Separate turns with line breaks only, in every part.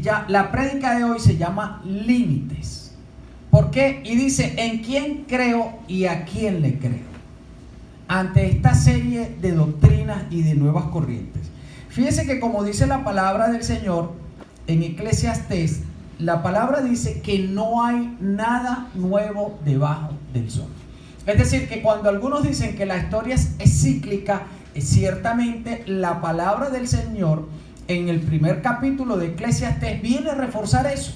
Ya, la prédica de hoy se llama Límites. ¿Por qué? Y dice, ¿en quién creo y a quién le creo? Ante esta serie de doctrinas y de nuevas corrientes. Fíjese que como dice la palabra del Señor en Eclesiastés, la palabra dice que no hay nada nuevo debajo del sol. Es decir, que cuando algunos dicen que la historia es cíclica, ciertamente la palabra del Señor en el primer capítulo de Eclesiastés viene a reforzar eso.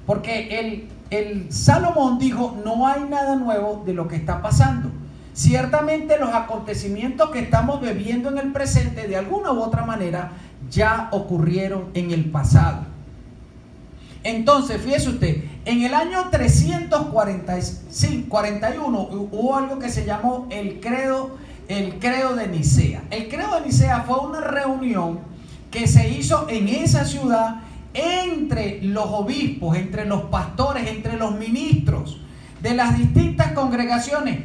Porque el Salomón dijo, no hay nada nuevo de lo que está pasando. Ciertamente los acontecimientos que estamos viviendo en el presente, de alguna u otra manera, ya ocurrieron en el pasado. Entonces, fíjese usted, en el año 341 hubo algo que se llamó el credo de Nicea. El credo de Nicea fue una reunión que se hizo en esa ciudad entre los obispos, entre los pastores, entre los ministros de las distintas congregaciones.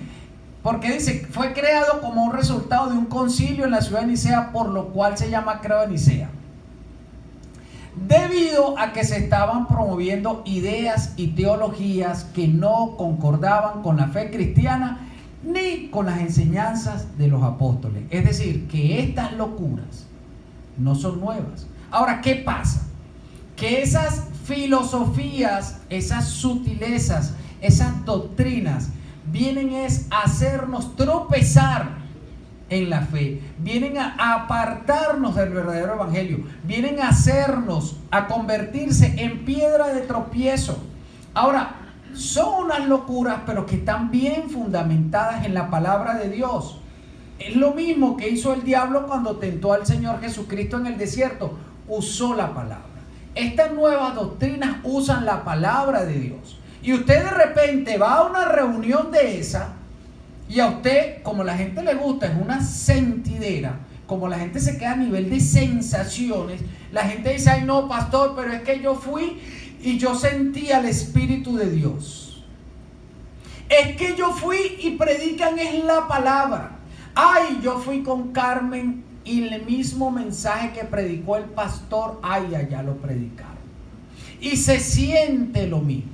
Porque dice, fue creado como un resultado de un concilio en la ciudad de Nicea, por lo cual se llama credo de Nicea. Debido a que se estaban promoviendo ideas y teologías que no concordaban con la fe cristiana ni con las enseñanzas de los apóstoles. Es decir, que estas locuras no son nuevas. Ahora, ¿qué pasa? Que esas filosofías, esas sutilezas, esas doctrinas vienen a hacernos tropezar en la fe, vienen a apartarnos del verdadero evangelio, vienen a hacernos, a convertirse en piedra de tropiezo. Ahora, son unas locuras, pero que están bien fundamentadas en la palabra de Dios. Es lo mismo que hizo el diablo cuando tentó al Señor Jesucristo en el desierto, usó la palabra. Estas nuevas doctrinas usan la palabra de Dios. Y usted de repente va a una reunión de esa, y a usted, como la gente le gusta, es una sentidera, como la gente se queda a nivel de sensaciones, la gente dice, ay no, pastor, pero es que yo fui y yo sentí al Espíritu de Dios. Es que yo fui y predican es la palabra. Ay, yo fui con Carmen y el mismo mensaje que predicó el pastor, ay, allá lo predicaron. Y se siente lo mismo.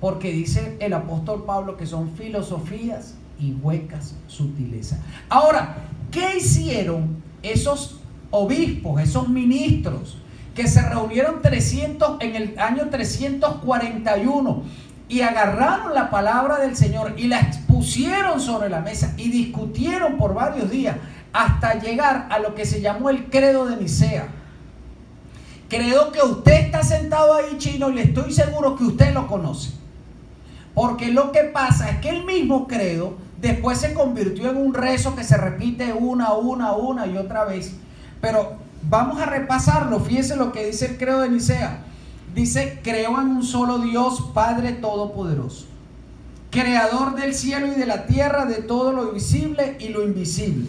Porque dice el apóstol Pablo que son filosofías y huecas sutilezas. Ahora, ¿qué hicieron esos obispos, esos ministros que se reunieron en el año 341 y agarraron la palabra del Señor y la expusieron sobre la mesa y discutieron por varios días hasta llegar a lo que se llamó el credo de Nicea? Credo que usted está sentado ahí, chino, y le estoy seguro que usted lo conoce. Porque lo que pasa es que el mismo credo después se convirtió en un rezo que se repite una y otra vez. Pero vamos a repasarlo. Fíjense lo que dice el credo de Nicea. Dice, creo en un solo Dios, Padre Todopoderoso, creador del cielo y de la tierra, de todo lo visible y lo invisible.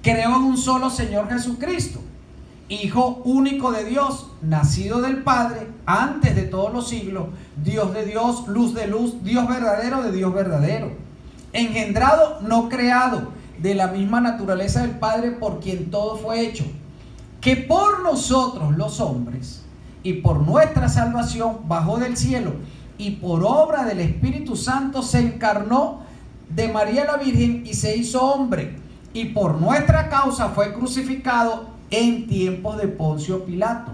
Creo en un solo Señor Jesucristo, Hijo único de Dios, nacido del Padre, antes de todos los siglos, Dios de Dios, luz de luz, Dios verdadero de Dios verdadero, engendrado, no creado, de la misma naturaleza del Padre, por quien todo fue hecho, que por nosotros los hombres y por nuestra salvación bajó del cielo y por obra del Espíritu Santo se encarnó de María la Virgen y se hizo hombre, y por nuestra causa fue crucificado en tiempos de Poncio Pilato.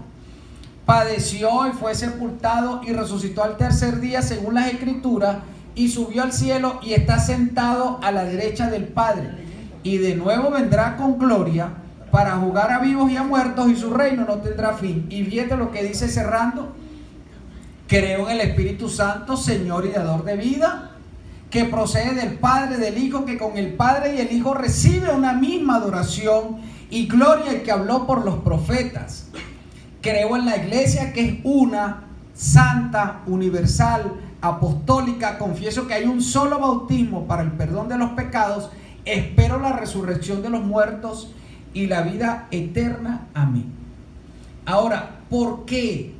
Padeció y fue sepultado y resucitó al tercer día según las Escrituras y subió al cielo y está sentado a la derecha del Padre, y de nuevo vendrá con gloria para juzgar a vivos y a muertos, y su reino no tendrá fin. Y fíjate lo que dice cerrando: creo en el Espíritu Santo, Señor y dador de vida, que procede del Padre, del Hijo, que con el Padre y el Hijo recibe una misma adoración y gloria, y que habló por los profetas. Creo en la iglesia, que es una, santa, universal, apostólica. Confieso que hay un solo bautismo para el perdón de los pecados. Espero la resurrección de los muertos y la vida eterna. Amén. Ahora, ¿por qué?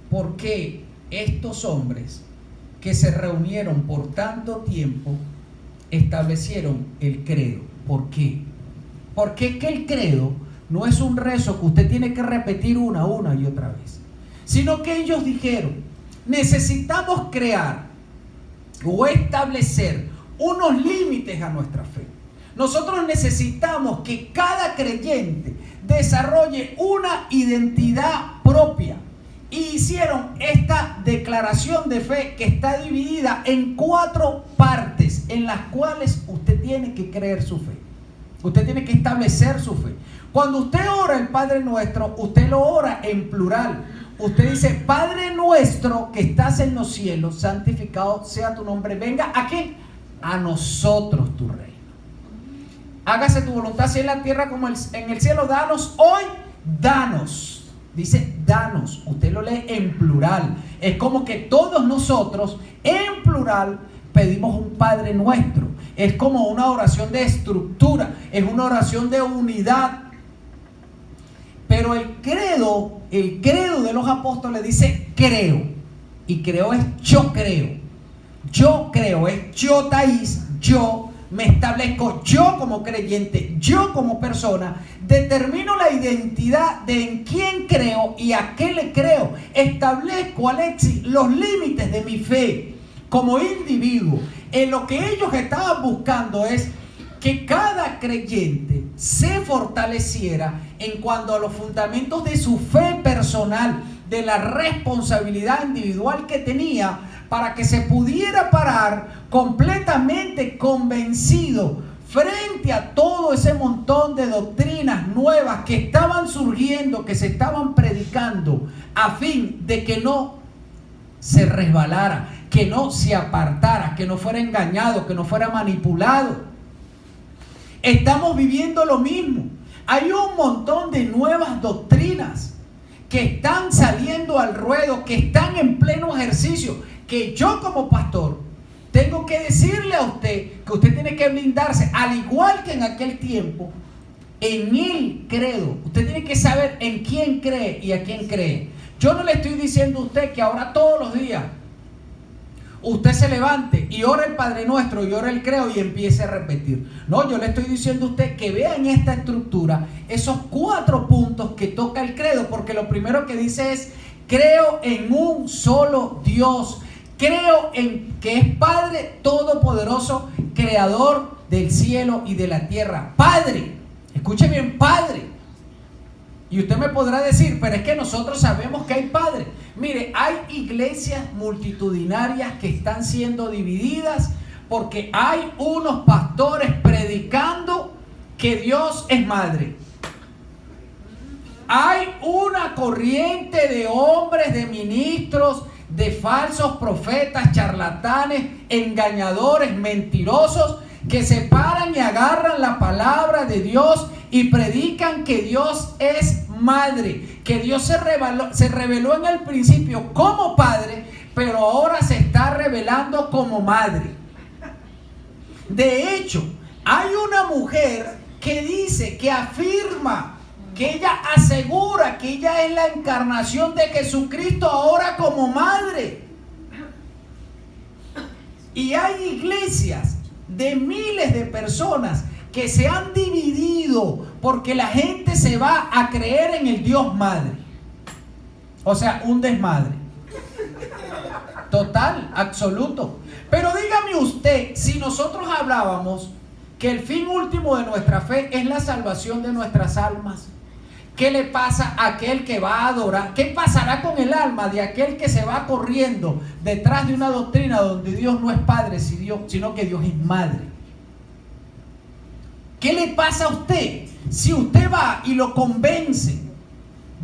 ¿Por qué estos hombres que se reunieron por tanto tiempo establecieron el credo? ¿Por qué? Porque es que el credo no es un rezo que usted tiene que repetir una y otra vez, sino que ellos dijeron, necesitamos crear o establecer unos límites a nuestra fe. Nosotros necesitamos que cada creyente desarrolle una identidad propia. Y hicieron esta declaración de fe que está dividida en 4 partes en las cuales usted tiene que creer su fe. Usted tiene que establecer su fe. Cuando usted ora el Padre Nuestro, usted lo ora en plural. Usted dice, Padre Nuestro que estás en los cielos, santificado sea tu nombre. Venga, ¿a qué? A nosotros tu reino. Hágase tu voluntad así en la tierra como en el cielo. Danos hoy, danos. Dice, danos. Usted lo lee en plural. Es como que todos nosotros, en plural, pedimos un Padre Nuestro. Es como una oración de estructura. Es una oración de unidad. Pero el credo de los apóstoles dice, creo. Y creo es yo creo. Yo creo es yo Thaís, yo me establezco, yo como creyente, yo como persona, determino la identidad de en quién creo y a qué le creo. Establezco, Alexis, los límites de mi fe como individuo. En lo que ellos estaban buscando es que cada creyente se fortaleciera en cuanto a los fundamentos de su fe personal, de la responsabilidad individual que tenía, para que se pudiera parar completamente convencido frente a todo ese montón de doctrinas nuevas que estaban surgiendo, que se estaban predicando, a fin de que no se resbalara, que no se apartara, que no fuera engañado, que no fuera manipulado. Estamos viviendo lo mismo. Hay un montón de nuevas doctrinas que están saliendo al ruedo, que están en pleno ejercicio, que yo como pastor tengo que decirle a usted que usted tiene que blindarse, al igual que en aquel tiempo, en el credo. Usted tiene que saber en quién cree y a quién cree. Yo no le estoy diciendo a usted que ahora todos los días usted se levante y ora el Padre Nuestro y ora el credo y empiece a repetir. No, yo le estoy diciendo a usted que vea en esta estructura esos 4 puntos que toca el credo, porque lo primero que dice es, creo en un solo Dios. Creo en que es Padre Todopoderoso, Creador del cielo y de la tierra. Padre, escuche bien, Padre. Y usted me podrá decir, pero es que nosotros sabemos que hay Padre. Mire, hay iglesias multitudinarias que están siendo divididas porque hay unos pastores predicando que Dios es Madre. Hay una corriente de hombres, de ministros, de falsos profetas, charlatanes, engañadores, mentirosos, que se paran y agarran la palabra de Dios y predican que Dios es Madre, que Dios se reveló en el principio como Padre, pero ahora se está revelando como Madre. De hecho, hay una mujer que dice, que afirma, que ella asegura que ella es la encarnación de Jesucristo ahora como Madre. Y hay iglesias de miles de personas que se han dividido porque la gente se va a creer en el Dios Madre. O sea, un desmadre total, absoluto. Pero dígame usted, si nosotros hablábamos que el fin último de nuestra fe es la salvación de nuestras almas, ¿qué le pasa a aquel que va a adorar? ¿Qué pasará con el alma de aquel que se va corriendo detrás de una doctrina donde Dios no es Padre, sino que Dios es Madre? ¿Qué le pasa a usted si usted va y lo convence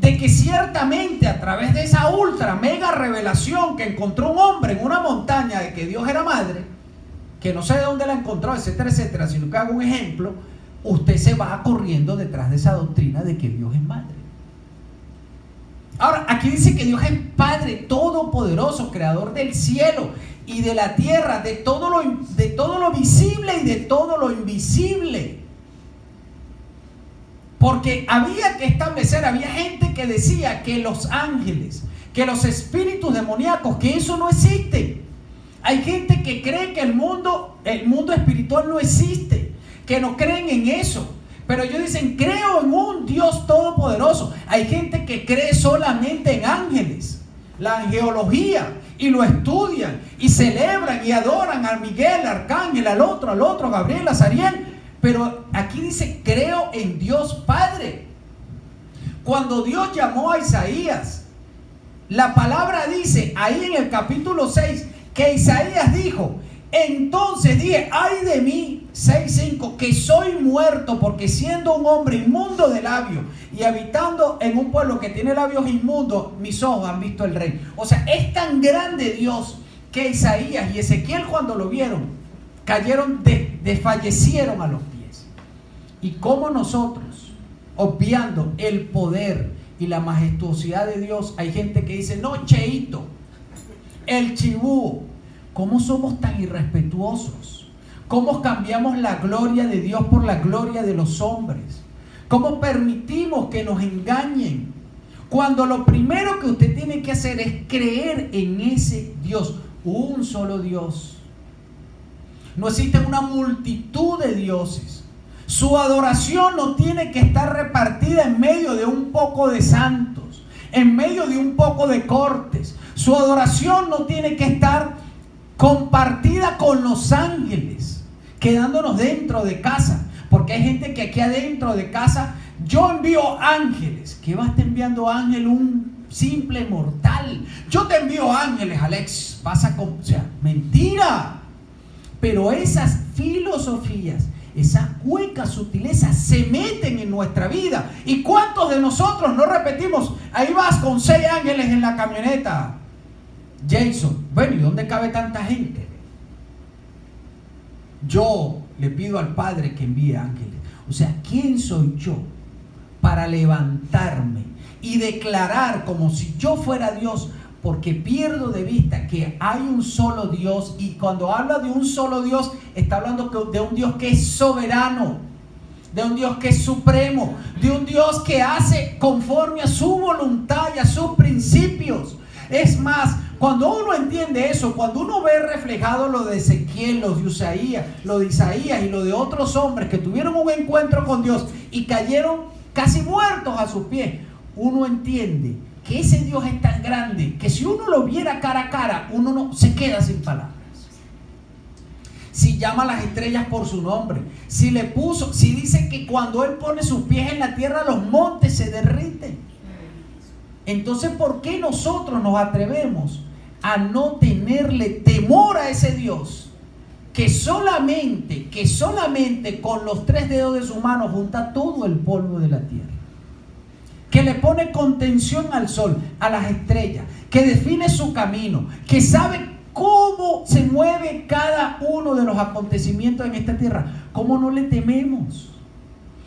de que ciertamente a través de esa ultra mega revelación que encontró un hombre en una montaña de que Dios era Madre, que no sé de dónde la encontró, etcétera, etcétera, sino que hago un ejemplo, usted se va corriendo detrás de esa doctrina de que Dios es Madre? Ahora, aquí dice que Dios es Padre Todopoderoso, Creador del cielo y de la tierra, de todo lo visible y de todo lo invisible. Porque había que establecer, había gente que decía que los ángeles, que los espíritus demoníacos, que eso no existe. Hay gente que cree que el mundo espiritual no existe, que no creen en eso. Pero ellos dicen, creo en un Dios todopoderoso. Hay gente que cree solamente en ángeles, la angelología, y lo estudian, y celebran, y adoran a Miguel, al arcángel, al otro, Gabriel, a Zariel. Pero aquí dice, creo en Dios Padre. Cuando Dios llamó a Isaías, la palabra dice, ahí en el capítulo 6, que Isaías dijo, entonces dije, ay de mí, 6:5, que soy muerto, porque siendo un hombre inmundo de labios y habitando en un pueblo que tiene labios inmundos, mis ojos han visto el rey. O sea, es tan grande Dios que Isaías y Ezequiel, cuando lo vieron, cayeron, desfallecieron a los pies. Y como nosotros, obviando el poder y la majestuosidad de Dios, hay gente que dice, no, Cheito, el chibú. ¿Cómo somos tan irrespetuosos? ¿Cómo cambiamos la gloria de Dios por la gloria de los hombres? ¿Cómo permitimos que nos engañen? Cuando lo primero que usted tiene que hacer es creer en ese Dios, un solo Dios. No existe una multitud de dioses. Su adoración no tiene que estar repartida en medio de un poco de santos, en medio de un poco de cortes. Su adoración no tiene que estar compartida con los ángeles, quedándonos dentro de casa, porque hay gente que aquí adentro de casa, yo envío ángeles. ¿Qué va a estar enviando ángel un simple mortal? Yo te envío ángeles, Alex, pasa con, o sea, mentira. Pero esas filosofías, esas huecas sutilezas se meten en nuestra vida. ¿Y cuántos de nosotros no repetimos? Ahí vas con 6 ángeles en la camioneta, Jason. Bueno, ¿y dónde cabe tanta gente? Yo le pido al Padre que envíe ángeles. O sea, ¿quién soy yo para levantarme y declarar como si yo fuera Dios? Porque pierdo de vista que hay un solo Dios, y cuando habla de un solo Dios, está hablando de un Dios que es soberano, de un Dios que es supremo, de un Dios que hace conforme a su voluntad y a sus principios. Es más, cuando uno entiende eso, cuando uno ve reflejado lo de Ezequiel, lo de Isaías y lo de otros hombres que tuvieron un encuentro con Dios y cayeron casi muertos a sus pies, uno entiende que ese Dios es tan grande que si uno lo viera cara a cara, uno no se queda sin palabras. Si llama a las estrellas por su nombre, si dice que cuando Él pone sus pies en la tierra, los montes se derriten. Entonces, ¿por qué nosotros nos atrevemos a no tenerle temor a ese Dios que solamente con los 3 dedos de su mano junta todo el polvo de la tierra, que le pone contención al sol, a las estrellas, que define su camino, que sabe cómo se mueve cada uno de los acontecimientos en esta tierra? ¿Cómo no le tememos?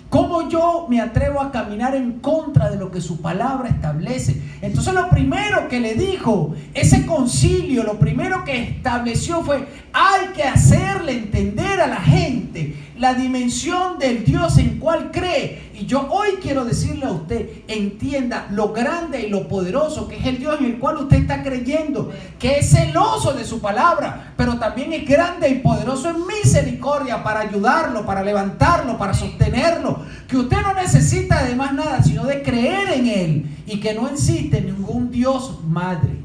¿Cómo yo me atrevo a caminar en contra de lo que su palabra establece? Entonces lo primero que le dijo ese concilio, lo primero que estableció fue: hay que hacerle entender a la gente la dimensión del Dios en cual cree. Y yo hoy quiero decirle a usted, entienda lo grande y lo poderoso que es el Dios en el cual usted está creyendo, que es celoso de su palabra, pero también es grande y poderoso en misericordia para ayudarlo, para levantarlo, para sostenerlo, que usted no necesita de más nada sino de creer en Él, y que no existe ningún Dios madre.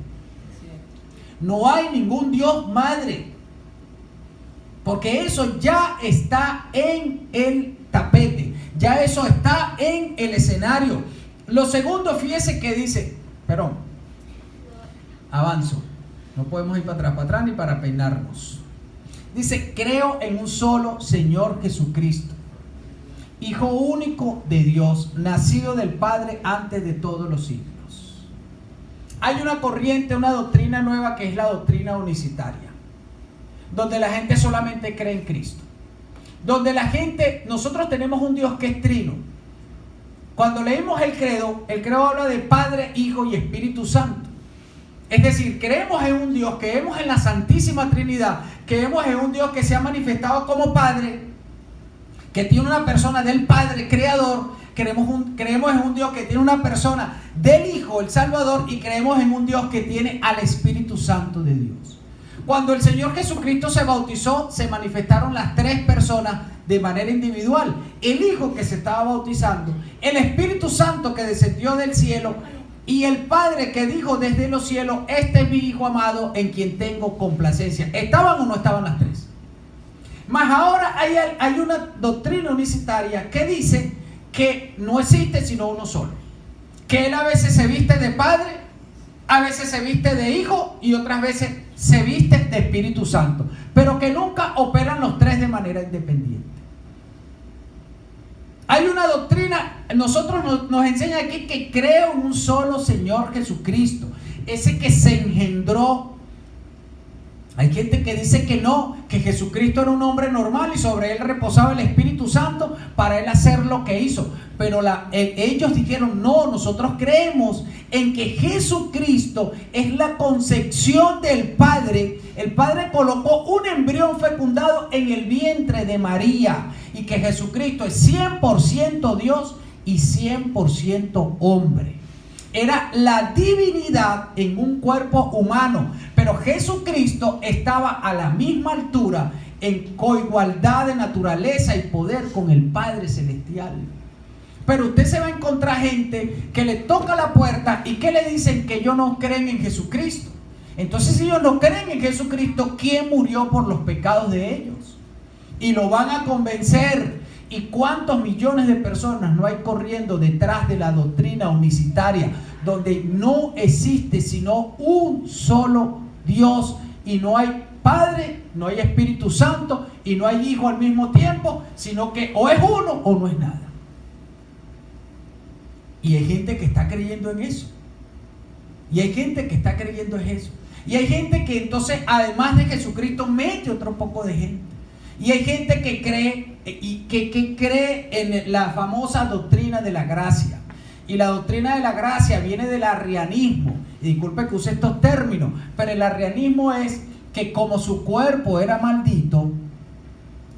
No hay ningún Dios madre, porque eso ya está en el tapete, ya eso está en el escenario. Lo segundo, fíjese que dice, avanzo, no podemos ir para atrás ni para peinarnos. Dice: creo en un solo Señor Jesucristo, Hijo único de Dios, nacido del Padre antes de todos los siglos. Hay una corriente, una doctrina nueva que es la doctrina unicitaria, donde la gente solamente cree en Cristo, donde nosotros tenemos un Dios que es trino. Cuando leímos el credo habla de Padre, Hijo y Espíritu Santo. Es decir, creemos en un Dios, creemos en la Santísima Trinidad, creemos en un Dios que se ha manifestado como Padre, que tiene una persona del Padre Creador, creemos en un Dios que tiene una persona del Hijo, el Salvador, y creemos en un Dios que tiene al Espíritu Santo de Dios. Cuando el Señor Jesucristo se bautizó, se manifestaron las tres personas de manera individual. El Hijo que se estaba bautizando, el Espíritu Santo que descendió del cielo y el Padre que dijo desde los cielos: este es mi Hijo amado en quien tengo complacencia. ¿Estaban o no estaban las tres? Mas ahora hay una doctrina unicitaria que dice que no existe sino uno solo. Que Él a veces se viste de Padre, a veces se viste de Hijo y otras veces se viste de Espíritu Santo. Pero que nunca operan los tres de manera independiente. Hay una doctrina, nosotros nos enseña aquí que creo en un solo Señor Jesucristo, ese que se engendró. Hay gente que dice que no, que Jesucristo era un hombre normal y sobre él reposaba el Espíritu Santo para él hacer lo que hizo. Pero ellos dijeron: no, nosotros creemos en que Jesucristo es la concepción del Padre. El Padre colocó un embrión fecundado en el vientre de María, y que Jesucristo es 100% Dios y 100% hombre. Era la divinidad en un cuerpo humano, pero Jesucristo estaba a la misma altura, en coigualdad de naturaleza y poder con el Padre Celestial. Pero usted se va a encontrar gente que le toca la puerta y que le dicen que ellos no creen en Jesucristo. Entonces, si ellos no creen en Jesucristo, ¿quién murió por los pecados de ellos? Y lo van a convencer. ¿Y cuántos millones de personas no hay corriendo detrás de la doctrina unicitaria, donde no existe sino un solo Dios y no hay Padre, no hay Espíritu Santo y no hay Hijo al mismo tiempo, sino que o es uno o no es nada? Y hay gente que está creyendo en eso. Y hay gente que está creyendo en eso. Y hay gente que entonces, además de Jesucristo, mete otro poco de gente. Y hay gente que cree en la famosa doctrina de la gracia. Y la doctrina de la gracia viene del arrianismo. Y disculpe que use estos términos, pero el arrianismo es que como su cuerpo era maldito,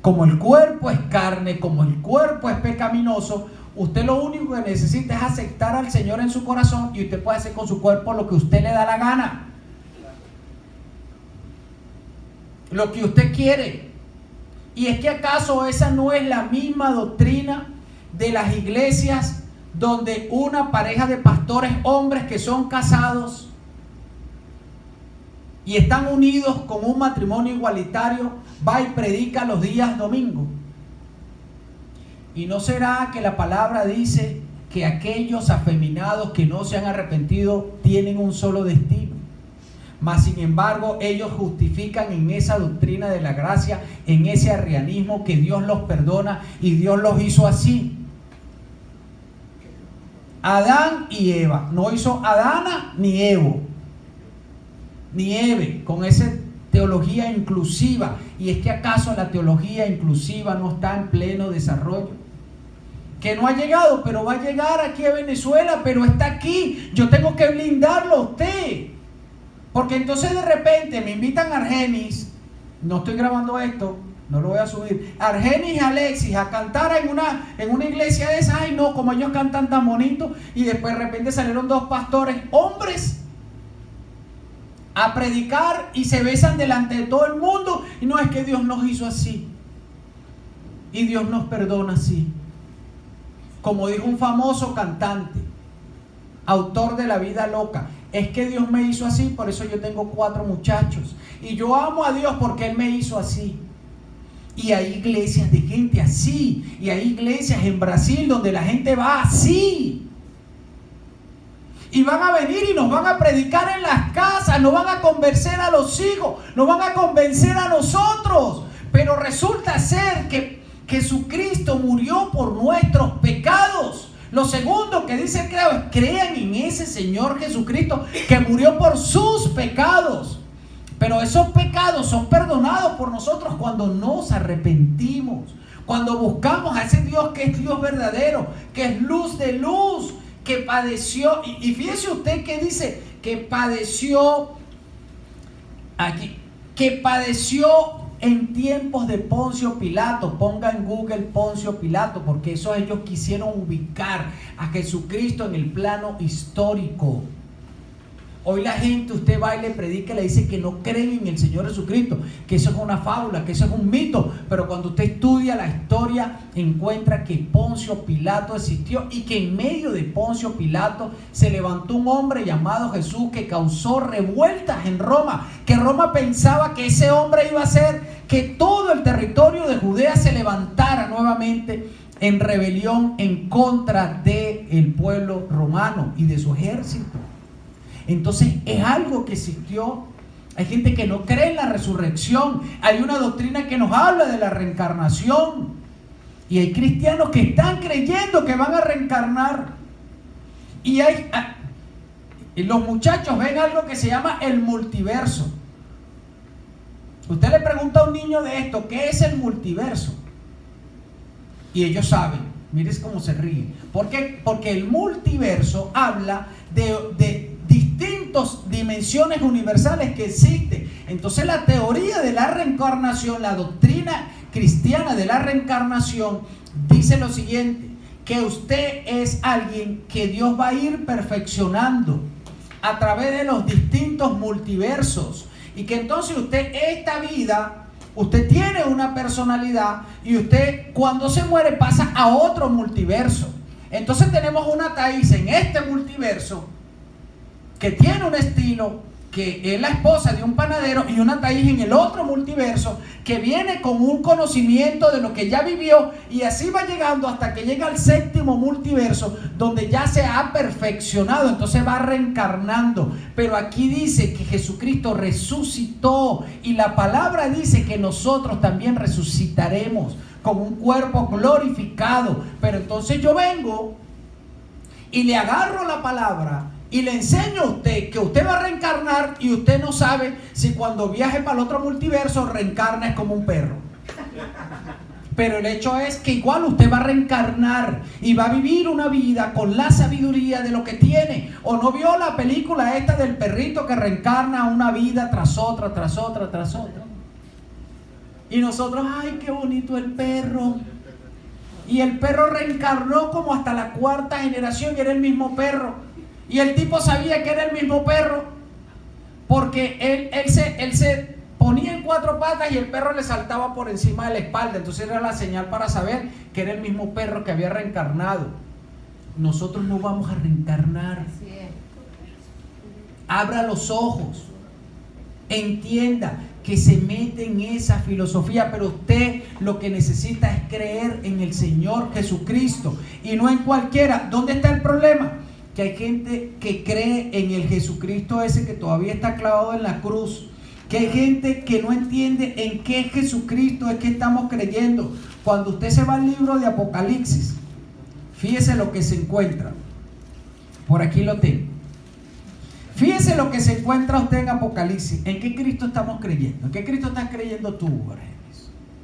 como el cuerpo es carne, como el cuerpo es pecaminoso, usted lo único que necesita es aceptar al Señor en su corazón y usted puede hacer con su cuerpo lo que usted le da la gana. Lo que usted quiere. ¿Y es que acaso esa no es la misma doctrina de las iglesias donde una pareja de pastores hombres que son casados y están unidos con un matrimonio igualitario va y predica los días domingos? ¿Y no será que la palabra dice que aquellos afeminados que no se han arrepentido tienen un solo destino? Mas sin embargo ellos justifican en esa doctrina de la gracia, en ese arrianismo, que Dios los perdona y Dios los hizo así. Adán y Eva, no hizo Adana ni Evo, ni Eve, con esa teología inclusiva. ¿Y es que acaso la teología inclusiva no está en pleno desarrollo? Que no ha llegado, pero va a llegar aquí a Venezuela, pero está aquí. Yo tengo que blindarlo a usted. Porque entonces de repente me invitan a Argenis, no estoy grabando esto, no lo voy a subir, Argenis y Alexis a cantar en una iglesia de esas. Ay no, como ellos cantan tan bonito. Y después de repente salieron dos pastores, hombres, a predicar y se besan delante de todo el mundo. Y no, es que Dios nos hizo así y Dios nos perdona así. Como dijo un famoso cantante, autor de La Vida Loca: es que Dios me hizo así, por eso yo tengo 4 muchachos. Y yo amo a Dios porque Él me hizo así. Y hay iglesias de gente así. Y hay iglesias en Brasil donde la gente va así. Y van a venir y nos van a predicar en las casas, nos van a convencer a los hijos, nos van a convencer a nosotros. Pero resulta ser que Jesucristo murió por nuestros pecados. Lo segundo que dice creo es: crean en ese Señor Jesucristo que murió por sus pecados. Pero esos pecados son perdonados por nosotros cuando nos arrepentimos, cuando buscamos a ese Dios que es Dios verdadero, que es luz de luz, que padeció. Y fíjese usted que dice que padeció aquí, que padeció en tiempos de Poncio Pilato. Ponga en Google Poncio Pilato, porque eso ellos quisieron ubicar a Jesucristo en el plano histórico. Hoy la gente, usted va y le predica y le dice que no creen en el Señor Jesucristo, que eso es una fábula, que eso es un mito. Pero cuando usted estudia la historia, encuentra que Poncio Pilato existió y que en medio de Poncio Pilato se levantó un hombre llamado Jesús que causó revueltas en Roma, que Roma pensaba que ese hombre iba a hacer que todo el territorio de Judea se levantara nuevamente en rebelión en contra del pueblo romano y de su ejército. Entonces es algo que existió. Hay gente que no cree en la resurrección. Hay una doctrina que nos habla de la reencarnación. Y hay cristianos que están creyendo que van a reencarnar. Y los muchachos ven algo que se llama el multiverso. Usted le pregunta a un niño de esto, ¿qué es el multiverso? Y ellos saben. Mires cómo se ríen. ¿Por qué? Porque el multiverso habla de distintas dimensiones universales que existen. Entonces la teoría de la reencarnación, la doctrina cristiana de la reencarnación dice lo siguiente, que usted es alguien que Dios va a ir perfeccionando a través de los distintos multiversos, y que entonces usted, esta vida, usted tiene una personalidad y usted cuando se muere pasa a otro multiverso. Entonces tenemos una Thaís en este multiverso que tiene un estilo, que es la esposa de un panadero, y una Thaís en el otro multiverso que viene con un conocimiento de lo que ya vivió, y así va llegando hasta que llega al séptimo multiverso donde ya se ha perfeccionado, entonces va reencarnando. Pero aquí dice que Jesucristo resucitó, y la palabra dice que nosotros también resucitaremos con un cuerpo glorificado. Pero entonces yo vengo y le agarro la palabra y le enseño a usted que usted va a reencarnar, y usted no sabe si cuando viaje para el otro multiverso reencarna es como un perro. Pero el hecho es que igual usted va a reencarnar y va a vivir una vida con la sabiduría de lo que tiene. ¿O no vio la película esta del perrito que reencarna una vida tras otra, tras otra, tras otra? Y nosotros, ay, qué bonito el perro. Y el perro reencarnó como hasta la cuarta generación y era el mismo perro. Y el tipo sabía que era el mismo perro porque él se ponía en cuatro patas y el perro le saltaba por encima de la espalda. Entonces era la señal para saber que era el mismo perro que había reencarnado. Nosotros no vamos a reencarnar. Abra los ojos, entienda que se mete en esa filosofía, pero usted lo que necesita es creer en el Señor Jesucristo y no en cualquiera. ¿Dónde está el problema? Que hay gente que cree en el Jesucristo ese que todavía está clavado en la cruz, que hay gente que no entiende en qué Jesucristo es que estamos creyendo. Cuando usted se va al libro de Apocalipsis, fíjese lo que se encuentra. Por aquí lo tengo. Fíjese lo que se encuentra usted en Apocalipsis. ¿En qué Cristo estamos creyendo? ¿En qué Cristo estás creyendo tú, Jorge?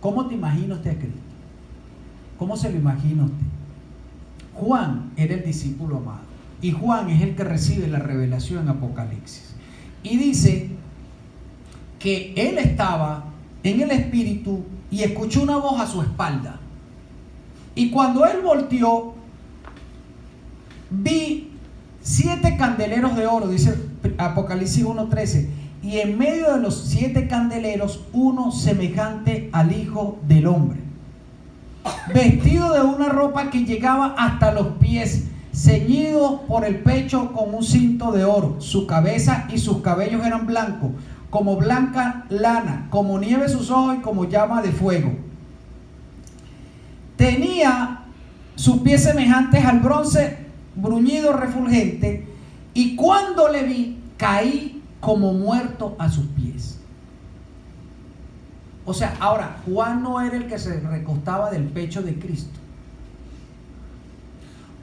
¿Cómo te imagina usted a Cristo? ¿Cómo se lo imagina usted? Juan era el discípulo amado. Y Juan es el que recibe la revelación en Apocalipsis. Y dice que él estaba en el Espíritu y escuchó una voz a su espalda. Y cuando él volteó, vi 7 candeleros de oro, dice Apocalipsis 1:13. Y en medio de los 7 candeleros, uno semejante al Hijo del Hombre, vestido de una ropa que llegaba hasta los pies, ceñido por el pecho con un cinto de oro. Su cabeza y sus cabellos eran blancos, como blanca lana, como nieve sus ojos y como llama de fuego. Tenía sus pies semejantes al bronce bruñido refulgente, y cuando le vi, caí como muerto a sus pies. O sea, ahora, Juan no era el que se recostaba del pecho de Cristo.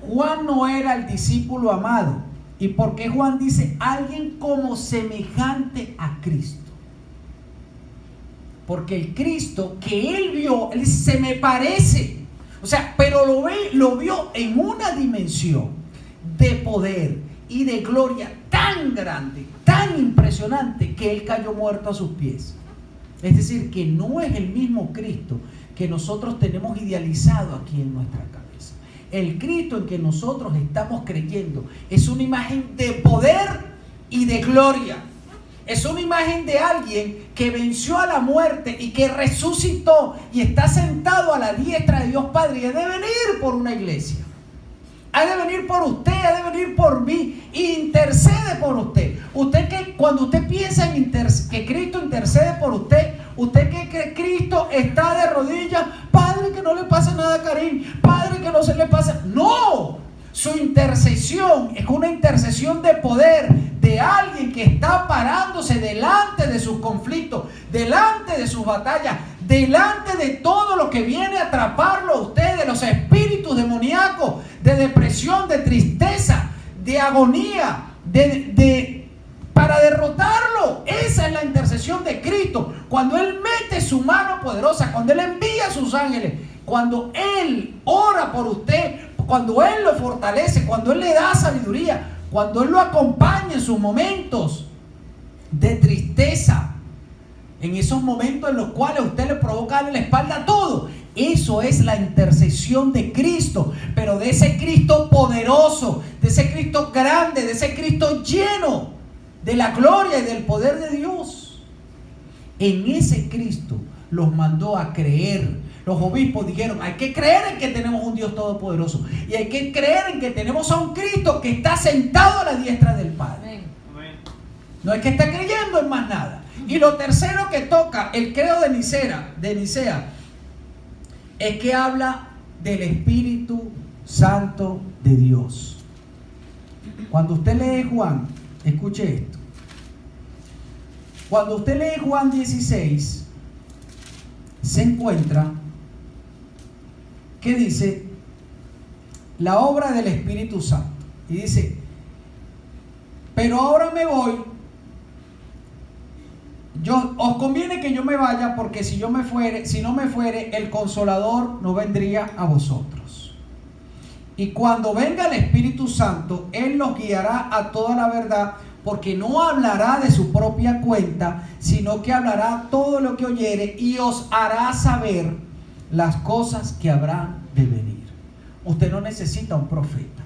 Juan no era el discípulo amado. ¿Y por qué Juan dice alguien como semejante a Cristo? Porque el Cristo que él vio, él dice, se me parece. O sea, pero lo vio en una dimensión de poder y de gloria tan grande, tan impresionante, que él cayó muerto a sus pies. Es decir, que no es el mismo Cristo que nosotros tenemos idealizado aquí en nuestra cabeza. El Cristo en que nosotros estamos creyendo es una imagen de poder y de gloria. Es una imagen de alguien que venció a la muerte y que resucitó y está sentado a la diestra de Dios Padre, y ha de venir por una iglesia. Ha de venir por usted, ha de venir por mí, intercede por usted. Usted que cuando usted piensa en que Cristo intercede por usted, usted que cree que Cristo está de rodillas, Padre, que no le pase nada a Karim, Padre, que no se le pase. No, su intercesión es una intercesión de poder, de alguien que está parándose delante de sus conflictos, delante de sus batallas, delante de todo lo que viene a atraparlo a usted, de los espíritus demoníacos, de depresión, de tristeza, de agonía, para derrotarlo. Esa es la intercesión de Cristo. Cuando Él mete su mano poderosa, cuando Él envía a sus ángeles, cuando Él ora por usted, cuando Él lo fortalece, cuando Él le da sabiduría, cuando Él lo acompaña en sus momentos de tristeza, en esos momentos en los cuales a usted le provoca darle la espalda a todo. Eso es la intercesión de Cristo, pero de ese Cristo poderoso, de ese Cristo grande, de ese Cristo lleno de la gloria y del poder de Dios. En ese Cristo los mandó a creer. Los obispos dijeron, hay que creer en que tenemos un Dios todopoderoso, y hay que creer en que tenemos a un Cristo que está sentado a la diestra del Padre. No es que está creyendo en más nada. Y lo tercero que toca el credo de Nicea es que habla del Espíritu Santo de Dios. Cuando usted lee Juan, escuche esto. Cuando usted lee Juan 16, se encuentra que dice la obra del Espíritu Santo. Y dice, pero ahora me voy. Os conviene que yo me vaya, porque si no me fuere, el Consolador no vendría a vosotros. Y cuando venga el Espíritu Santo, Él nos guiará a toda la verdad, porque no hablará de su propia cuenta, sino que hablará todo lo que oyere y os hará saber las cosas que habrán de venir. Usted no necesita un profeta,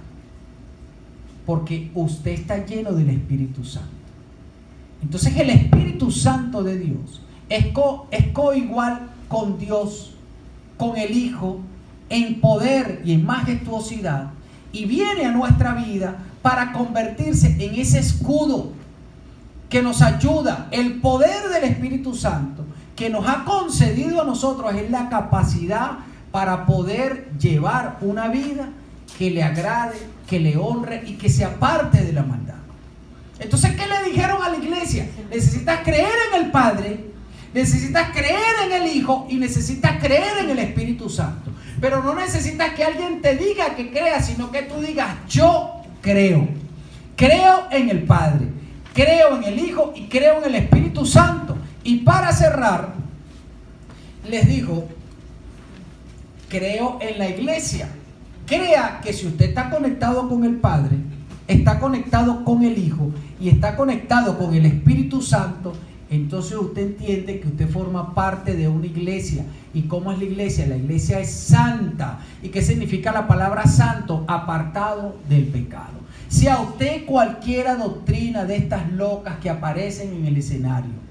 porque usted está lleno del Espíritu Santo. Entonces el Espíritu Santo de Dios es coigual con Dios, con el Hijo, en poder y en majestuosidad, y viene a nuestra vida para convertirse en ese escudo que nos ayuda. El poder del Espíritu Santo que nos ha concedido a nosotros es la capacidad para poder llevar una vida que le agrade, que le honre y que se aparte de la maldad. Entonces, ¿qué le dijeron a la iglesia? Necesitas creer en el Padre, necesitas creer en el Hijo y necesitas creer en el Espíritu Santo. Pero no necesitas que alguien te diga que creas, sino que tú digas, yo creo. Creo en el Padre, creo en el Hijo y creo en el Espíritu Santo. Y para cerrar, les digo, creo en la iglesia. Crea que si usted está conectado con el Padre, está conectado con el Hijo y está conectado con el Espíritu Santo, entonces usted entiende que usted forma parte de una iglesia. ¿Y cómo es la iglesia? La iglesia es santa. ¿Y qué significa la palabra santo? Apartado del pecado. Si a usted cualquiera doctrina de estas locas que aparecen en el escenario,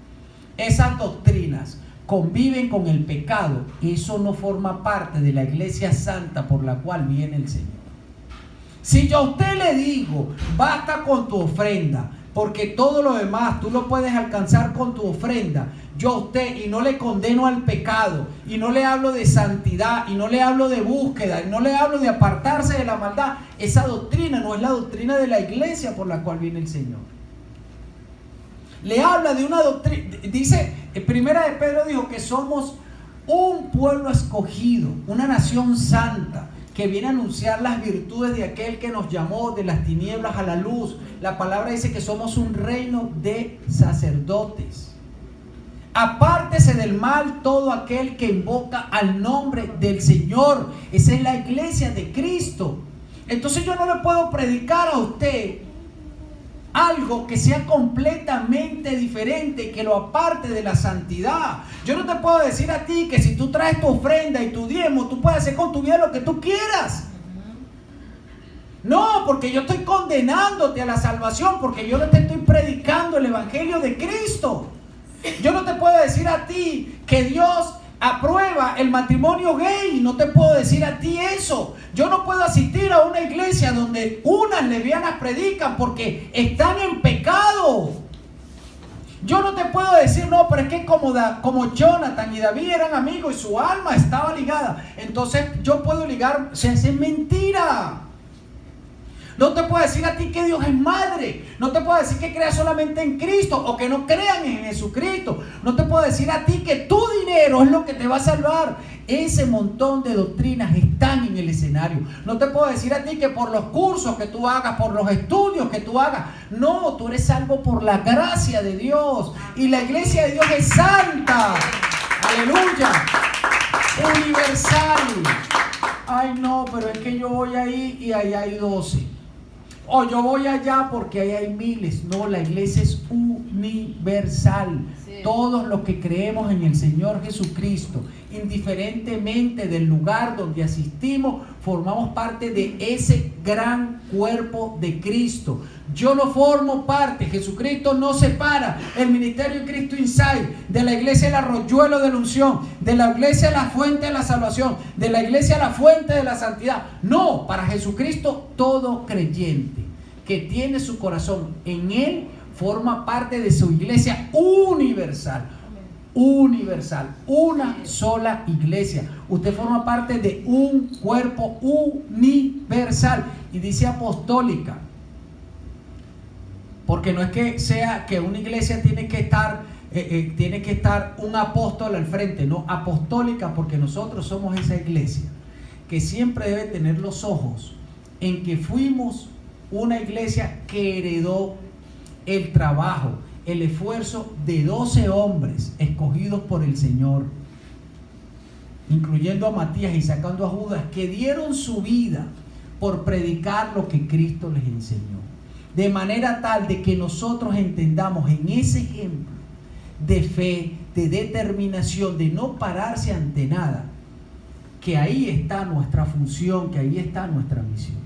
esas doctrinas conviven con el pecado, eso no forma parte de la iglesia santa por la cual viene el Señor. Si yo a usted le digo, basta con tu ofrenda, porque todo lo demás tú lo puedes alcanzar con tu ofrenda, yo a usted, y no le condeno al pecado, y no le hablo de santidad, y no le hablo de búsqueda, y no le hablo de apartarse de la maldad, esa doctrina no es la doctrina de la iglesia por la cual viene el Señor. Le habla de una doctrina, dice, en primera de Pedro dijo que somos un pueblo escogido, una nación santa, que viene a anunciar las virtudes de aquel que nos llamó de las tinieblas a la luz. La palabra dice que somos un reino de sacerdotes. Apártese del mal todo aquel que invoca al nombre del Señor. Esa es la iglesia de Cristo. Entonces yo no le puedo predicar a usted algo que sea completamente diferente, que lo aparte de la santidad. Yo no te puedo decir a ti que si tú traes tu ofrenda y tu diezmo, tú puedes hacer con tu vida lo que tú quieras. No, porque yo estoy condenándote a la salvación, porque yo no te estoy predicando el evangelio de Cristo. Yo no te puedo decir a ti que Dios aprueba el matrimonio gay, no te puedo decir a ti eso. Yo no puedo asistir a una iglesia donde unas lesbianas predican porque están en pecado. Yo no te puedo decir, no, pero es que como Jonathan y David eran amigos y su alma estaba ligada, entonces yo puedo ligar. O sea, es mentira. No te puedo decir a ti que Dios es madre. No te puedo decir que creas solamente en Cristo o que no crean en Jesucristo. No te puedo decir a ti que tu dinero es lo que te va a salvar. Ese montón de doctrinas están en el escenario. No te puedo decir a ti que por los cursos que tú hagas, por los estudios que tú hagas. No, tú eres salvo por la gracia de Dios. Y la iglesia de Dios es santa. Aleluya. Universal. Ay, no, pero es que yo voy ahí y ahí hay 12. O yo voy allá porque ahí hay miles. No, la iglesia es universal. Sí. Todos los que creemos en el Señor Jesucristo, indiferentemente del lugar donde asistimos, formamos parte de ese gran cuerpo de Cristo. Yo no formo parte, Jesucristo no separa el ministerio de Cristo Inside de la iglesia El Arroyuelo de la Unción, de la iglesia La Fuente de la Salvación, de la iglesia La Fuente de la Santidad. No, para Jesucristo todo creyente que tiene su corazón en Él forma parte de su iglesia universal. Universal, una sola iglesia. Usted forma parte de un cuerpo universal y dice apostólica. Porque no es que sea que una iglesia tiene que estar un apóstol al frente, no, apostólica, porque nosotros somos esa iglesia que siempre debe tener los ojos en que fuimos una iglesia que heredó el trabajo, el esfuerzo de 12 hombres escogidos por el Señor, incluyendo a Matías y sacando a Judas, que dieron su vida por predicar lo que Cristo les enseñó. De manera tal de que nosotros entendamos en ese ejemplo de fe, de determinación, de no pararse ante nada, que ahí está nuestra función, que ahí está nuestra misión.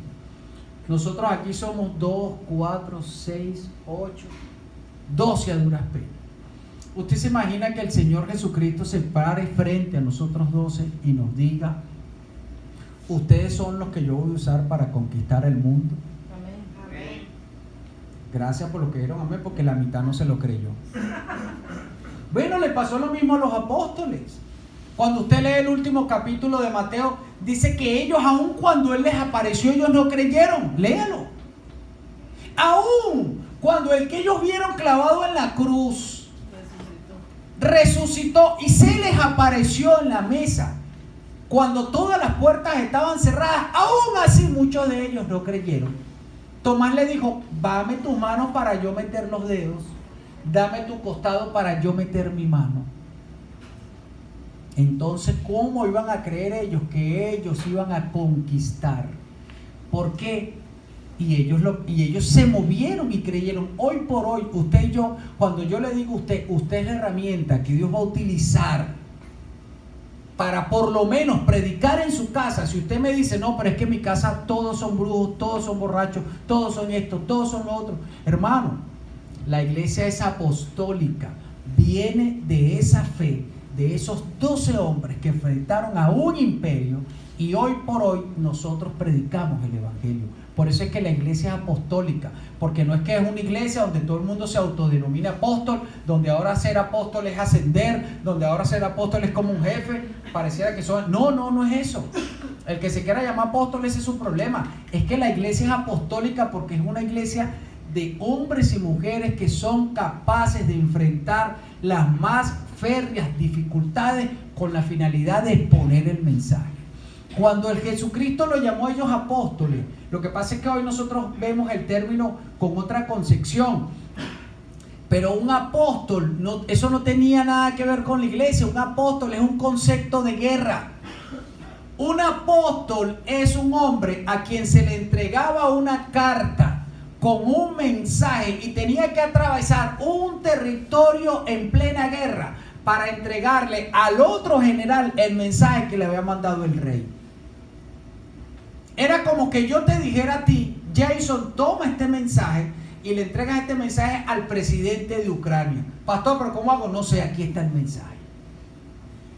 Nosotros aquí somos 2, 4, 6, 8, 12 a duras penas. ¿Usted se imagina que el Señor Jesucristo se pare frente a nosotros 12 y nos diga: ustedes son los que yo voy a usar para conquistar el mundo? Amén. Gracias por lo que dieron amén, porque la mitad no se lo creyó. Bueno, le pasó lo mismo a los apóstoles. Cuando usted lee el último capítulo de Mateo, dice que ellos, aun cuando Él les apareció, ellos no creyeron. Léalo. Aún cuando el que ellos vieron clavado en la cruz resucitó y se les apareció en la mesa, cuando todas las puertas estaban cerradas, aún así muchos de ellos no creyeron. Tomás le dijo: dame tus manos para yo meter los dedos, dame tu costado para yo meter mi mano. Entonces, ¿cómo iban a creer ellos que ellos iban a conquistar? ¿Por qué? Y ellos se movieron y creyeron. Hoy por hoy, usted y yo, cuando yo le digo a usted es la herramienta que Dios va a utilizar para por lo menos predicar en su casa. Si usted me dice: no, pero es que en mi casa todos son brujos, todos son borrachos, todos son esto, todos son lo otro. Hermano, la iglesia es apostólica, viene de esa fe, de esos 12 hombres que enfrentaron a un imperio, y hoy por hoy nosotros predicamos el evangelio. Por eso es que la iglesia es apostólica, porque no es que es una iglesia donde todo el mundo se autodenomina apóstol, donde ahora ser apóstol es ascender, donde ahora ser apóstol es como un jefe, pareciera que son... No es eso. El que se quiera llamar apóstol, ese es su problema. Es que la iglesia es apostólica porque es una iglesia de hombres y mujeres que son capaces de enfrentar las más férreas dificultades con la finalidad de exponer el mensaje. Cuando el Jesucristo lo llamó a ellos apóstoles, lo que pasa es que hoy nosotros vemos el término con otra concepción. Pero un apóstol, eso no tenía nada que ver con la iglesia. Un apóstol es un concepto de guerra. Un apóstol es un hombre a quien se le entregaba una carta con un mensaje y tenía que atravesar un territorio en plena guerra para entregarle al otro general el mensaje que le había mandado el rey. Era como que yo te dijera a ti: Jason, toma este mensaje y le entregas este mensaje al presidente de Ucrania. Pastor, ¿pero cómo hago? No sé, aquí está el mensaje.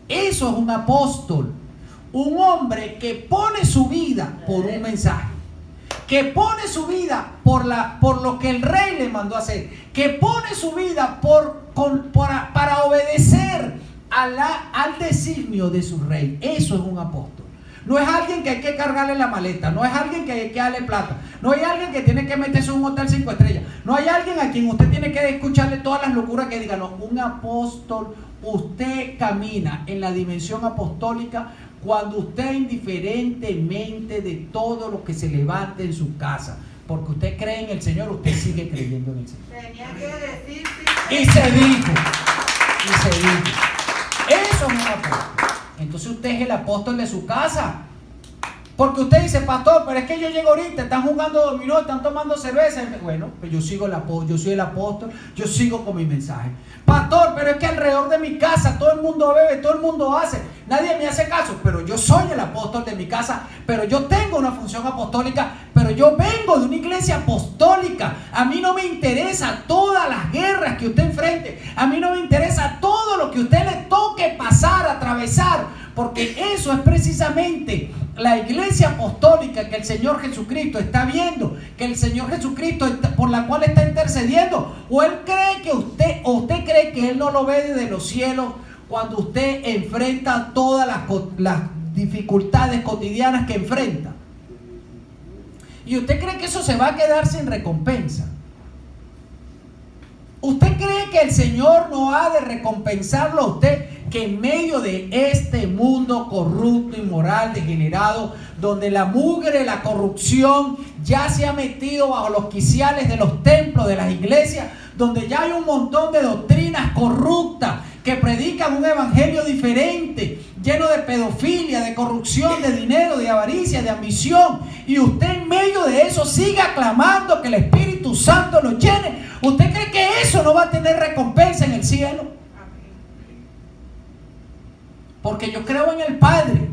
Eso es un apóstol. Un hombre que pone su vida por un mensaje. Que pone su vida por lo que el rey le mandó a hacer. Que pone su vida para obedecer al designio de su rey. Eso es un apóstol. No es alguien que hay que cargarle la maleta, no es alguien que hay que darle plata, no hay alguien que tiene que meterse en un hotel 5 estrellas, no hay alguien a quien usted tiene que escucharle todas las locuras que diga. No, un apóstol, usted camina en la dimensión apostólica cuando usted, indiferentemente de todo lo que se levante en su casa, porque usted cree en el Señor, usted sigue creyendo en el Señor.
Tenía que decir,
Y se dijo. Eso es un apóstol. Entonces usted es el apóstol de su casa. Porque usted dice, pastor, pero es que yo llego ahorita, están jugando dominó, están tomando cerveza. Bueno, pues yo sigo yo soy el apóstol, yo sigo con mi mensaje. Pastor, pero es que alrededor de mi casa todo el mundo bebe, todo el mundo hace, nadie me hace caso. Pero yo soy el apóstol de mi casa, pero yo tengo una función apostólica, pero yo vengo de una iglesia apostólica. A mí no me interesa todas las guerras que usted enfrente, a mí no me interesa todo lo que a usted le toque pasar, atravesar, porque eso es precisamente la iglesia apostólica que el Señor Jesucristo está viendo, que el Señor Jesucristo por la cual está intercediendo. O usted cree que Él no lo ve desde los cielos cuando usted enfrenta todas las dificultades cotidianas que enfrenta. Y usted cree que eso se va a quedar sin recompensa. ¿Usted cree que el Señor no ha de recompensarlo a usted, que en medio de este mundo corrupto, inmoral, degenerado, donde la mugre, la corrupción ya se ha metido bajo los quiciales de los templos, de las iglesias, donde ya hay un montón de doctrinas corruptas que predican un evangelio diferente, lleno de pedofilia, de corrupción, de dinero, de avaricia, de ambición, y usted en medio de eso sigue aclamando que el Espíritu Santo lo llene? ¿Usted cree que eso no va a tener recompensa en el cielo? Porque yo creo en el Padre,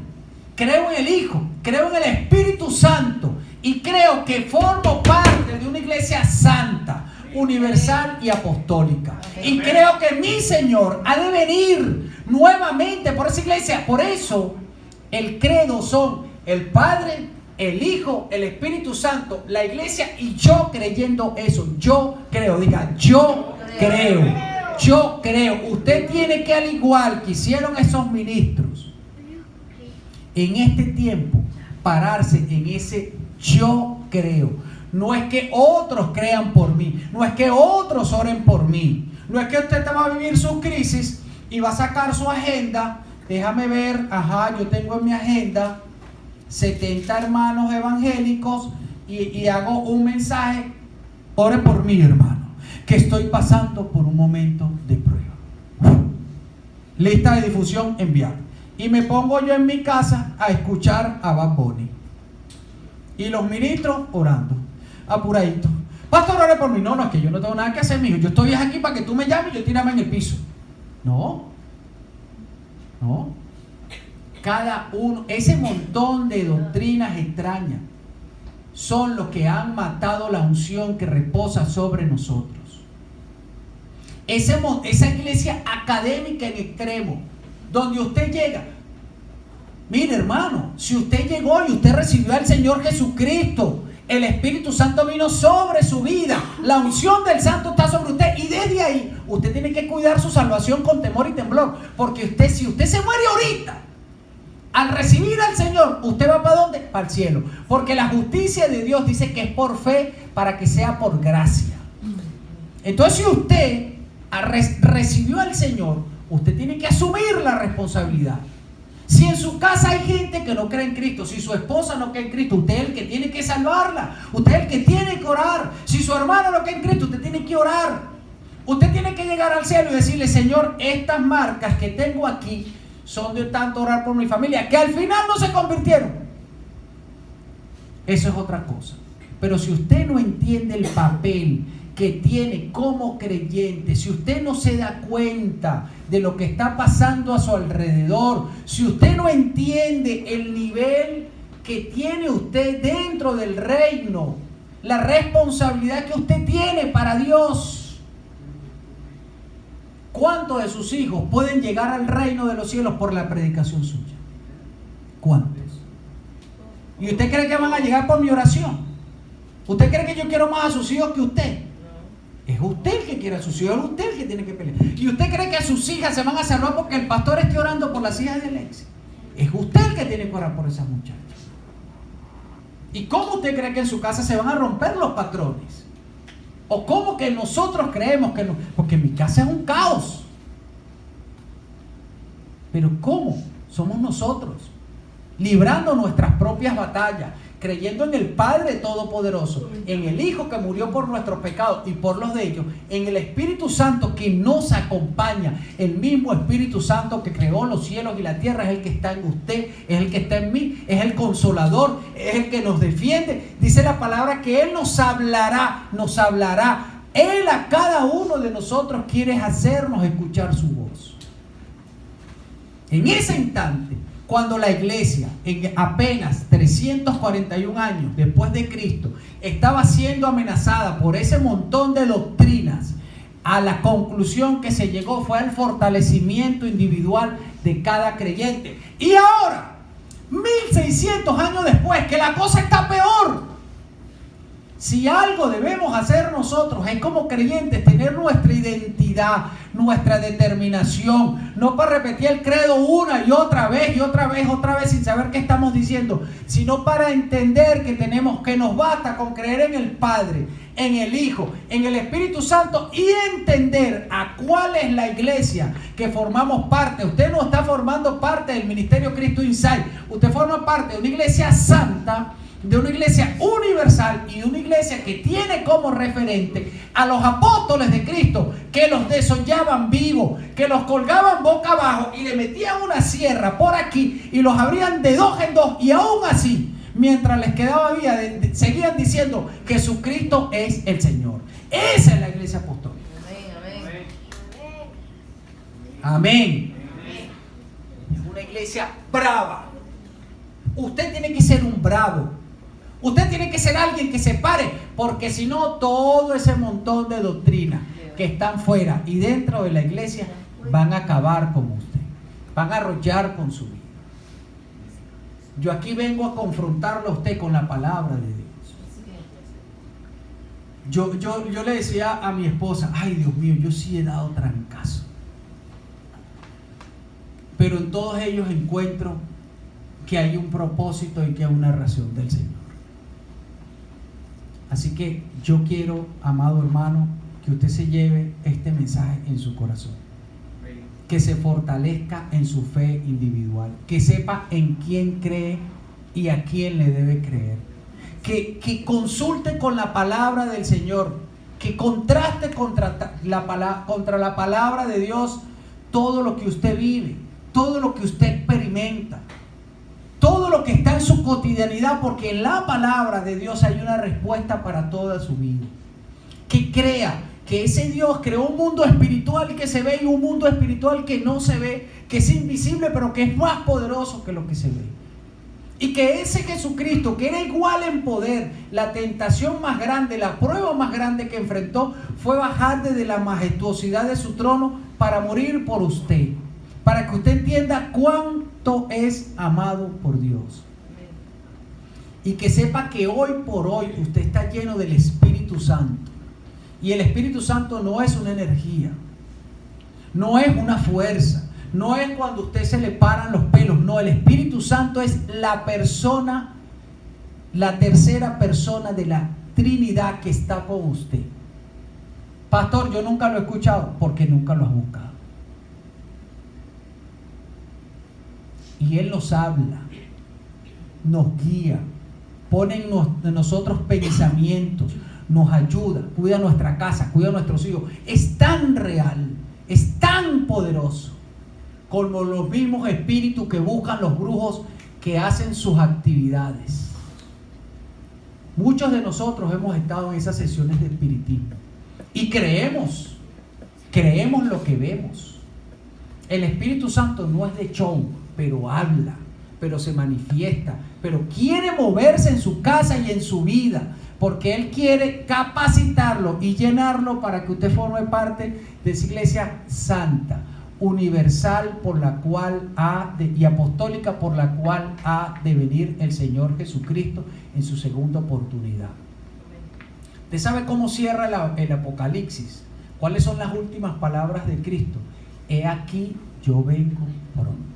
creo en el Hijo, creo en el Espíritu Santo, y creo que formo parte de una iglesia santa, universal y apostólica. Y creo que mi Señor ha de venir nuevamente por esa iglesia. Por eso el credo son el Padre, el Hijo, el Espíritu Santo, la iglesia, y yo creyendo eso. Yo creo, diga, yo creo. Yo creo. Usted tiene que, al igual que hicieron esos ministros en este tiempo, pararse en ese yo creo. No es que otros crean por mí, no es que otros oren por mí, no es que usted va a vivir su crisis y va a sacar su agenda. Déjame ver, yo tengo en mi agenda 70 hermanos evangélicos y hago un mensaje: ore por mí, hermano, que estoy pasando por un momento de prueba. Lista de difusión, enviar. Y me pongo yo en mi casa a escuchar a Bad Bunny. Y los ministros orando, apuradito. Pastor, ore por mí. No, es que yo no tengo nada que hacer, mijo. Yo estoy aquí para que tú me llames y yo tírame en el piso. No. Cada uno, ese montón de doctrinas extrañas son los que han matado la unción que reposa sobre nosotros. Esa iglesia académica en extremo, donde usted llega. Mire, hermano, si usted llegó y usted recibió al Señor Jesucristo, el Espíritu Santo vino sobre su vida, la unción del Santo está sobre usted, y desde ahí usted tiene que cuidar su salvación con temor y temblor, porque si usted se muere ahorita, al recibir al Señor, ¿usted va para dónde? Para el cielo, porque la justicia de Dios dice que es por fe, para que sea por gracia. Entonces, si usted recibió al Señor, usted tiene que asumir la responsabilidad. Si en su casa hay gente que no cree en Cristo, si su esposa no cree en Cristo, usted es el que tiene que salvarla, usted es el que tiene que orar. Si su hermano no cree en Cristo, usted tiene que orar. Usted tiene que llegar al cielo y decirle: Señor, estas marcas que tengo aquí son de tanto orar por mi familia, que al final no se convirtieron. Eso es otra cosa. Pero si usted no entiende el papel que tiene como creyente, si usted no se da cuenta de lo que está pasando a su alrededor, si usted no entiende el nivel que tiene usted dentro del reino, la responsabilidad que usted tiene para Dios. ¿Cuántos de sus hijos pueden llegar al reino de los cielos por la predicación suya? ¿Cuántos? ¿Y usted cree que van a llegar por mi oración? ¿Usted cree que yo quiero más a sus hijos que usted? Es usted el que quiere a sus hijos, es usted el que tiene que pelear. ¿Y usted cree que a sus hijas se van a salvar porque el pastor esté orando por las hijas de Alexis? Es usted el que tiene que orar por esas muchachas. ¿Y cómo usted cree que en su casa se van a romper los patrones? ¿O cómo que nosotros creemos que no? Porque mi casa es un caos. Pero ¿cómo? Somos nosotros, librando nuestras propias batallas, creyendo en el Padre Todopoderoso, en el Hijo que murió por nuestros pecados y por los de ellos, en el Espíritu Santo que nos acompaña, el mismo Espíritu Santo que creó los cielos y la tierra, es el que está en usted, es el que está en mí, es el consolador, es el que nos defiende. Dice la palabra que Él nos hablará. Él a cada uno de nosotros quiere hacernos escuchar su voz. En ese instante, cuando la iglesia, en apenas 341 años después de Cristo, estaba siendo amenazada por ese montón de doctrinas, a la conclusión que se llegó fue al fortalecimiento individual de cada creyente. Y ahora, 1600 años después, que la cosa está peor. Si algo debemos hacer nosotros es como creyentes tener nuestra identidad, nuestra determinación, no para repetir el credo una y otra vez sin saber qué estamos diciendo, sino para entender que nos basta con creer en el Padre, en el Hijo, en el Espíritu Santo y entender a cuál es la iglesia que formamos parte. Usted no está formando parte del Ministerio Cristo Insight, usted forma parte de una iglesia santa, de una iglesia universal y una iglesia que tiene como referente a los apóstoles de Cristo, que los desollaban vivos, que los colgaban boca abajo y le metían una sierra por aquí y los abrían de dos en dos, y aún así, mientras les quedaba vida, seguían diciendo que Jesucristo es el Señor. Esa es la iglesia apostólica. Amén. Es una iglesia brava. Usted tiene que ser un bravo. Usted tiene que ser alguien que se pare, porque si no, todo ese montón de doctrinas que están fuera y dentro de la iglesia van a acabar con usted, van a arrollar con su vida. Yo aquí vengo a confrontarlo a usted con la palabra de Dios. Yo le decía a mi esposa, ay Dios mío, yo sí he dado trancazo, pero en todos ellos encuentro que hay un propósito y que hay una razón del Señor. Así que yo quiero, amado hermano, que usted se lleve este mensaje en su corazón, que se fortalezca en su fe individual, que sepa en quién cree y a quién le debe creer, que consulte con la palabra del Señor, que contraste contra la palabra de Dios todo lo que usted vive, todo lo que usted experimenta, todo lo que está en su cotidianidad, porque en la palabra de Dios hay una respuesta para toda su vida. Que crea que ese Dios creó un mundo espiritual que se ve y un mundo espiritual que no se ve, que es invisible pero que es más poderoso que lo que se ve. Y que ese Jesucristo, que era igual en poder, la tentación más grande, la prueba más grande que enfrentó fue bajar desde la majestuosidad de su trono para morir por usted, para que usted entienda cuánto es amado por Dios. Y que sepa que hoy por hoy usted está lleno del Espíritu Santo. Y el Espíritu Santo no es una energía, no es una fuerza, no es cuando a usted se le paran los pelos. No, el Espíritu Santo es la persona, la tercera persona de la Trinidad que está con usted. Pastor, yo nunca lo he escuchado, porque nunca lo has buscado. Y Él nos habla, nos guía, pone en nosotros pensamientos, nos ayuda, cuida nuestra casa, cuida a nuestros hijos. Es tan real, es tan poderoso, como los mismos espíritus que buscan los brujos que hacen sus actividades. Muchos de nosotros hemos estado en esas sesiones de espiritismo y creemos lo que vemos. El Espíritu Santo no es de show, pero habla, pero se manifiesta, pero quiere moverse en su casa y en su vida, porque Él quiere capacitarlo y llenarlo para que usted forme parte de esa iglesia santa, universal, por la cual y apostólica, por la cual ha de venir el Señor Jesucristo en su segunda oportunidad. ¿Usted sabe cómo cierra el Apocalipsis? ¿Cuáles son las últimas palabras de Cristo? He aquí, yo vengo pronto.